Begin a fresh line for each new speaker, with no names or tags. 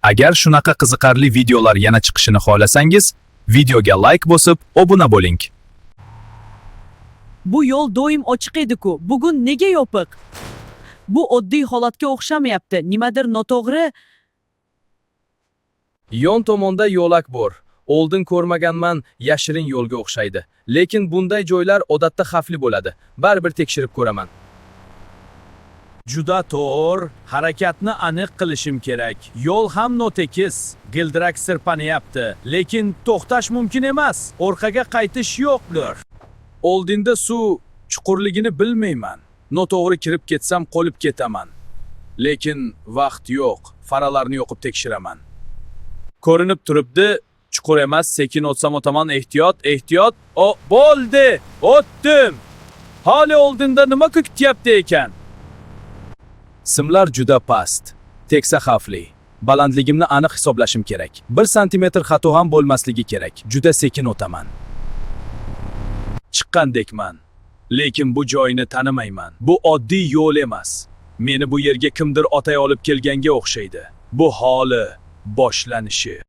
Agar shunaqa qiziqarli videolar yana chiqishini xohlasangiz, videoga like bosib, obuna bo'ling.
Bu yo'l doim ochiq edi-ku, bugun nega yopiq? Bu oddiy holatga o'xshamayapti. Nimadir noto'g'ri?
Yon tomonda yo'lak bor. Oldin ko'rmaganman, yashirin yo'lga o'xshaydi. Lekin bunday joylar odatda xavfli bo'ladi. Baribir tekshirib ko'raman.
Juda to'g'ri, harakatni aniq qilishim kerak. Yo'l ham notekis, g'ildirak sirpanayapti, lekin to'xtash mumkin emas. Orqaga qaytish yo'qdir. Oldinda suv chuqurligini bilmayman. Noto'g'ri kirib ketsam qolib ketaman. Lekin vaqt yo'q. Faralarni yoqib tekshiraman. Ko'rinib turibdi, chuqur emas, sekin o'tsam o'taman. Ehtiyot, ehtiyot. Bo'ldi, o'tdim. Hali oldinda nima kutyapti ekan?
Simlar juda past. Teksa xavfli. Balandligimni aniq hisoblashim kerak. 1 santimetr xato ham bo'lmasligi kerak. Juda sekin o'taman.
Chiqqandekman. Lekin bu joyni tanimayman. Bu oddiy yo'l emas. Meni bu yerga kimdir otay olib kelganga o'xshaydi. Bu holi boshlanishi.